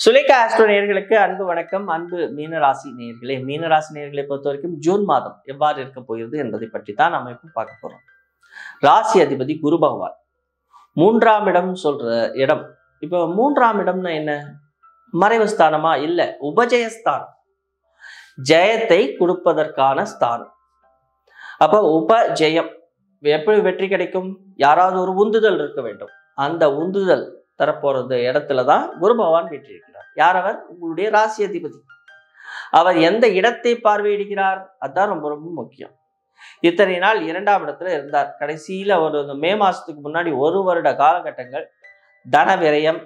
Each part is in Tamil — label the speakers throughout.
Speaker 1: சுலேகா ஆஸ்ட்ரோ நேயர்களுக்கு அன்பு வணக்கம். அன்பு மீனராசி நேயர்களே, மீனராசி நேயர்களை பொறுத்த வரைக்கும் ஜூன் மாதம் எவ்வாறு இருக்க போகிறது என்பதை பற்றி தான் நம்ம இப்போ பார்க்க போறோம். ராசி அதிபதி குரு பகவான் 3ஆம் இடம் சொல்ற இடம். இப்போ 3ஆம் இடம்னா என்ன? மறைவு ஸ்தானமா? இல்ல, உபஜயஸ்தானம், ஜெயத்தை கொடுப்பதற்கான ஸ்தானம். அப்ப உபஜெயம் எப்படி வெற்றி கிடைக்கும்? யாராவது ஒரு உந்துதல் இருக்க வேண்டும். அந்த உந்துதல் தரப்போறது இடத்துல தான் குரு பகவான் வீற்றிருக்கிறார். யார் அவர்? உங்களுடைய ராசி அதிபதி. அவர் எந்த இடத்தை பார்வையிடுகிறார்? அதுதான் ரொம்ப ரொம்ப முக்கியம். இத்தனை நாள் 2ஆம் இடத்துல இருந்தார். கடைசியில ஒரு மே மாசத்துக்கு முன்னாடி 1 வருட காலகட்டங்கள் தன விரயம்,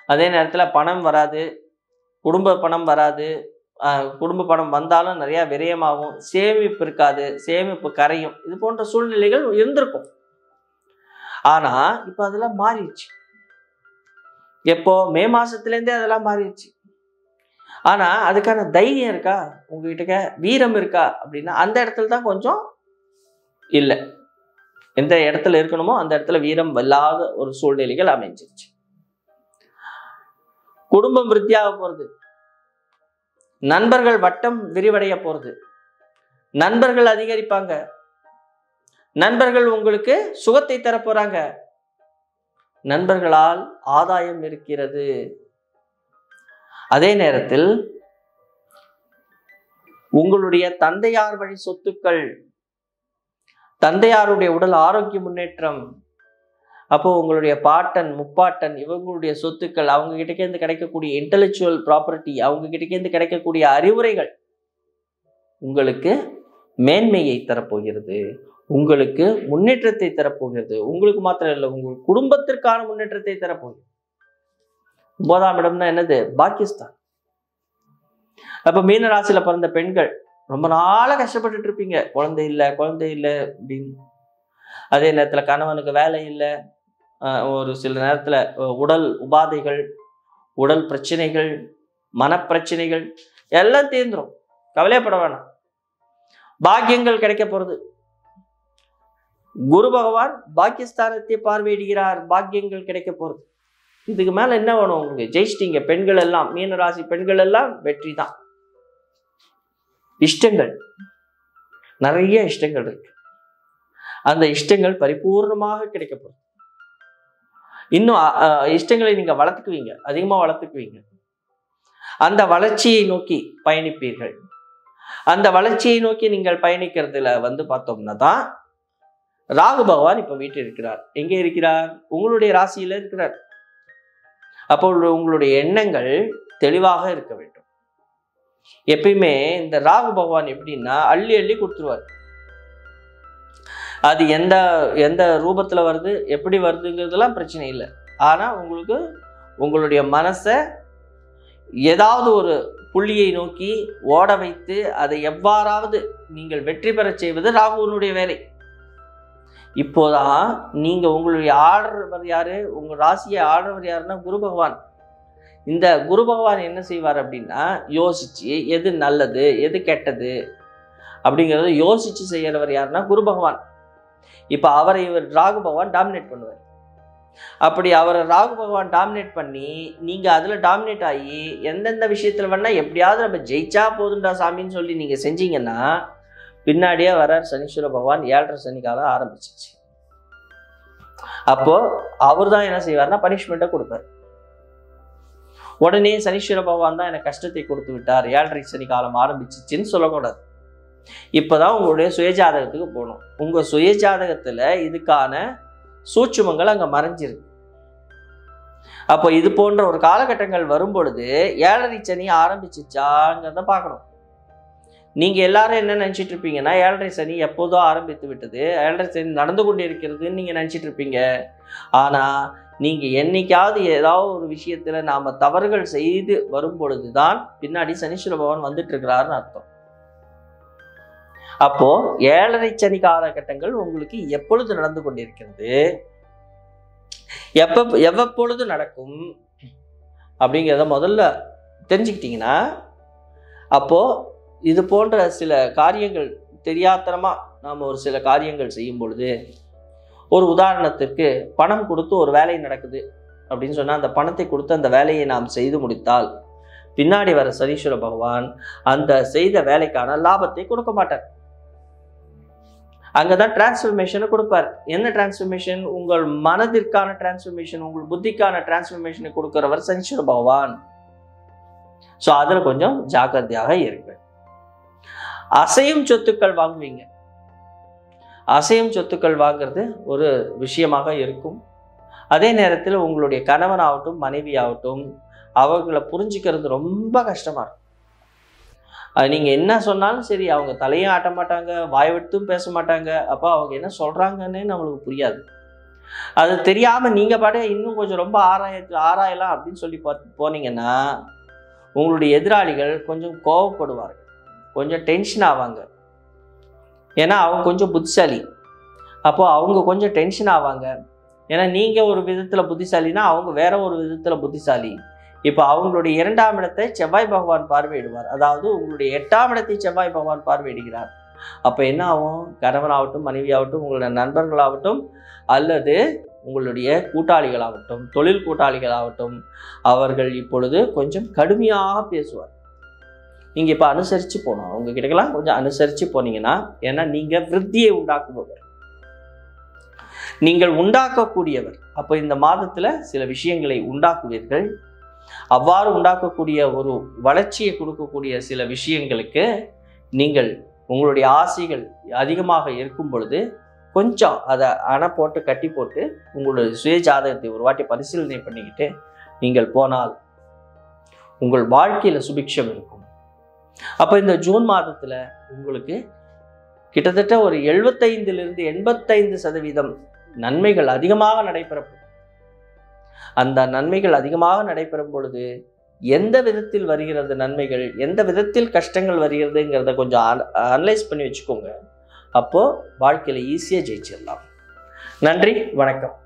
Speaker 1: அதே நேரத்துல பணம் வராது, குடும்ப பணம் வராது, குடும்ப பணம் வந்தாலும் நிறைய விரயமாகும், சேமிப்பு இருக்காது, சேமிப்பு கரையும், இது போன்ற சூழ்நிலைகள் இருந்திருக்கும். ஆனா இப்ப அதெல்லாம் மாறிடுச்சு. எப்போ? மே மாசத்துலேருந்தே அதெல்லாம் மாறிடுச்சு. ஆனா அதுக்கான தைரியம் இருக்கா உங்ககிட்ட? வீரம் இருக்கா அப்படின்னா அந்த இடத்துல தான் கொஞ்சம் இல்லை. எந்த இடத்துல இருக்கணுமோ அந்த இடத்துல வீரம் இல்லாத ஒரு சூழ்நிலைகள் அமைஞ்சிருச்சு. குடும்பம் விருத்தியாக போறது, நண்பர்கள் வட்டம் விரிவடைய போறது, நண்பர்கள் அதிகரிப்பாங்க, நண்பர்கள் உங்களுக்கு சுகத்தை தர போறாங்க, நண்பர்களால் ஆதாயம் இருக்கிறது. அதே நேரத்தில் உங்களுடைய தந்தையார் வழி சொத்துக்கள், தந்தையாருடைய உடல் ஆரோக்கிய முன்னேற்றம், அப்போ உங்களுடைய பாட்டன் முப்பாட்டன் இவங்களுடைய சொத்துக்கள், அவங்க கிட்டேருந்து கிடைக்கக்கூடிய இன்டெலெக்சுவல் ப்ராப்பர்ட்டி, அவங்க கிட்டேருந்து கிடைக்கக்கூடிய அறிவுரைகள் உங்களுக்கு மேன்மையை தரப்போகிறது, உங்களுக்கு முன்னேற்றத்தை தரப்போகிறது. உங்களுக்கு மாத்திரம் இல்லை, உங்கள் குடும்பத்திற்கான முன்னேற்றத்தை தரப்போகிறது. 9ஆம் இடம்னா என்னது? பாக்கியஸ்தான். அப்ப மீன ராசியில பிறந்த பெண்கள் ரொம்ப நாளா கஷ்டப்பட்டுட்டு இருப்பீங்க. குழந்தை இல்லை அப்படின்னு. அதே நேரத்துல கணவனுக்கு வேலை இல்லை, ஒரு சில நேரத்துல உடல் உபாதைகள், உடல் பிரச்சனைகள், மனப்பிரச்சனைகள் எல்லாம் தீர்ந்துரும். கவலையப்பட வேணாம். பாக்கியங்கள் கிடைக்க போறது. குரு பகவான் பாக்கியஸ்தானத்தை பார்வையிடுகிறார். பாக்கியங்கள் கிடைக்க போறது. இதுக்கு மேல என்ன வேணும் உங்களுக்கு? ஜெயிச்சிட்டீங்க. பெண்கள் எல்லாம், மீனராசி பெண்கள் எல்லாம் வெற்றி தான். இஷ்டங்கள், நிறைய இஷ்டங்கள் இருக்கு. அந்த இஷ்டங்கள் பரிபூர்ணமாக கிடைக்க போகுது. இன்னும் இஷ்டங்களை நீங்க வளர்த்துக்குவீங்க, அதிகமா வளர்த்துக்குவீங்க. அந்த வளர்ச்சியை நோக்கி பயணிப்பீர்கள். அந்த வளர்ச்சியை நோக்கி நீங்கள் பயணிக்கிறதுல பார்த்தோம்னா தான் ராகு பகவான் இப்ப வீட்டில் இருக்கிறார். எங்கே இருக்கிறார்? உங்களுடைய ராசியில இருக்கிறார். அப்போ உங்களுடைய எண்ணங்கள் தெளிவாக இருக்க வேண்டும். எப்பயுமே இந்த ராகு பகவான் எப்படின்னா அள்ளி அள்ளி கொடுத்துருவார். அது எந்த எந்த ரூபத்துல வருது, எப்படி வருதுங்கிறதுலாம் பிரச்சனை இல்லை. ஆனா உங்களுக்கு உங்களுடைய மனசை ஏதாவது ஒரு புள்ளியை நோக்கி ஓட வைத்து அதை எவ்வாறாவது நீங்கள் வெற்றி பெற செய்வது ராகுவனுடைய வேலை. இப்போதான் நீங்க உங்களுடைய ஆடுறவர் யாரு? உங்க ராசியை ஆடுறவர் யாருன்னா குரு பகவான். இந்த குரு பகவான் என்ன செய்வார் அப்படின்னா, யோசிச்சு எது நல்லது எது கெட்டது அப்படிங்கிறத யோசிச்சு செய்யறவர் யாருன்னா குரு பகவான். இப்ப அவரை ராகு பகவான் டாமினேட் பண்ணுவார். அப்படி அவரை ராகு பகவான் டாமினேட் பண்ணி நீங்க அதுல டாமினேட் ஆகி எந்தெந்த விஷயத்துல வேணா எப்படியாவது நம்ம ஜெயிச்சா போதுண்டா சாமின்னு சொல்லி நீங்க செஞ்சீங்கன்னா பின்னாடியே வரார் சனீஸ்வர பகவான். 7.5 சனி காலம் ஆரம்பிச்சிச்சு. அப்போ அவர் தான் என்ன செய்வார்னா பனிஷ்மெண்ட்டை கொடுப்பார். உடனே சனீஸ்வர பகவான் தான் எனக்கு கஷ்டத்தை கொடுத்து விட்டார், 7.5 சனி காலம் ஆரம்பிச்சிச்சுன்னு சொல்லக்கூடாது. இப்பதான் உங்களுடைய சுயஜாதகத்துக்கு போகணும். உங்க சுயஜாதகத்துல இதுக்கான சூட்சுமங்கள் அங்க மறைஞ்சிருக்கு. அப்போ இது போன்ற ஒரு காலகட்டங்கள் வரும் பொழுது 7.5 சனி ஆரம்பிச்சிச்சாங்கிறத பார்க்கணும். நீங்க எல்லாரும் என்ன நினைச்சிட்டு இருப்பீங்கன்னா 7.5 சனி எப்போதோ ஆரம்பித்து விட்டது, 7.5 சனி நடந்து கொண்டு இருக்கிறதுன்னு நீங்க நினைச்சிட்டு இருப்பீங்க. ஆனா நீங்க என்னைக்காவது ஏதாவது ஒரு விஷயத்துல நாம தவறுகள் செய்து வரும் பொழுதுதான் பின்னாடி சனீஸ்வர பகவான் வந்துட்டு இருக்கிறாருன்னு அர்த்தம். அப்போ 7.5 சனி காலகட்டங்கள் உங்களுக்கு எப்பொழுது நடந்து கொண்டிருக்கிறது, எவ்வப்பொழுது நடக்கும் அப்படிங்கிறத முதல்ல தெரிஞ்சுக்கிட்டீங்கன்னா, அப்போ இது போன்ற சில காரியங்கள் தெரியாத்தனமா நாம் ஒரு சில காரியங்கள் செய்யும் பொழுது, ஒரு உதாரணத்திற்கு பணம் கொடுத்து ஒரு வேலை நடக்குது, அப்படின்னு சொன்னா அந்த பணத்தை கொடுத்து அந்த வேலையை நாம் செய்து முடித்தால் பின்னாடி வர சனீஸ்வர பகவான் அந்த செய்த வேலைக்கான லாபத்தை கொடுக்க மாட்டார். அங்கதான் டிரான்ஸ்ஃபர்மேஷனை கொடுப்பார். என்ன டிரான்ஸ்ஃபர்மேஷன்? உங்கள் மனதிற்கான டிரான்ஸ்ஃபர்மேஷன், உங்கள் புத்திக்கான டிரான்ஸ்ஃபர்மேஷனை கொடுக்கிறவர் சனீஸ்வர பகவான். ஸோ அதில் கொஞ்சம் ஜாக்கிரதையாக இருங்க. அசையும் சொத்துக்கள் வாங்குவீங்க. அசையும் சொத்துக்கள் வாங்குறது ஒரு விஷயமாக இருக்கும். அதே நேரத்தில் உங்களுடைய கணவனாகட்டும் மனைவி ஆகட்டும் அவர்களை புரிஞ்சுக்கிறது ரொம்ப கஷ்டமா இருக்கும். நீங்கள் என்ன சொன்னாலும் சரி அவங்க தலையும் ஆட்ட மாட்டாங்க, வாய் விட்டும் பேச மாட்டாங்க. அப்போ அவங்க என்ன சொல்கிறாங்கன்னு நம்மளுக்கு புரியாது. அது தெரியாமல் நீங்கள் பாட்டு இன்னும் கொஞ்சம் ரொம்ப ஆராயலாம் அப்படின்னு சொல்லி போனீங்கன்னா உங்களுடைய எதிராளிகள் கொஞ்சம் கோவப்படுவார்கள், கொஞ்சம் டென்ஷன் ஆவாங்க. ஏன்னா அவங்க கொஞ்சம் புத்திசாலி. அப்போது அவங்க கொஞ்சம் டென்ஷன் ஆவாங்க. ஏன்னா நீங்கள் ஒரு விதத்தில் புத்திசாலினா அவங்க வேற ஒரு விதத்தில் புத்திசாலி. இப்போ அவங்களுடைய 2ஆம் இடத்தை செவ்வாய் பகவான் பார்வையிடுவார். அதாவது உங்களுடைய 8ஆம் இடத்தை செவ்வாய் பகவான் பார்வையிடுகிறார். அப்போ என்ன ஆகும்? கணவனாகட்டும் மனைவியாகட்டும் உங்களுடைய நண்பர்களாகட்டும் அல்லது உங்களுடைய கூட்டாளிகளாகட்டும் தொழில் கூட்டாளிகளாகட்டும் அவர்கள் இப்பொழுது கொஞ்சம் கடுமையாக பேசுவார். நீங்கள் இப்போ அனுசரித்து போகணும். அவங்க கிட்டக்கெல்லாம் கொஞ்சம் அனுசரித்து போனீங்கன்னா, ஏன்னா நீங்கள் விருத்தியை உண்டாக்குபவர், நீங்கள் உண்டாக்கக்கூடியவர். அப்போ இந்த மாதத்தில் சில விஷயங்களை உண்டாக்குவீர்கள். அவ்வாறு உண்டாக்கக்கூடிய ஒரு வளர்ச்சியை கொடுக்கக்கூடிய சில விஷயங்களுக்கு நீங்கள் உங்களுடைய ஆசைகள் அதிகமாக இருக்கும் பொழுது கொஞ்சம் அதை அணை போட்டு கட்டி போட்டு உங்களுடைய சுய ஜாதகத்தை ஒரு வாட்டி பரிசீலனை பண்ணிக்கிட்டு நீங்கள் போனால் உங்கள் வாழ்க்கையில் சுபிக்ஷம் இருக்கும். அப்போ இந்த ஜூன் மாதத்தில் உங்களுக்கு கிட்டத்தட்ட ஒரு 75லிருந்து 85% நன்மைகள் அதிகமாக நடைபெறும். அந்த நன்மைகள் அதிகமாக நடைபெறும் பொழுது எந்த விதத்தில் வருகிறது நன்மைகள், எந்த விதத்தில் கஷ்டங்கள் வருகிறதுங்கிறத கொஞ்சம் அனலைஸ் பண்ணி வச்சுக்கோங்க. அப்போது வாழ்க்கையில் ஈஸியாக ஜெயிச்சிடலாம். நன்றி, வணக்கம்.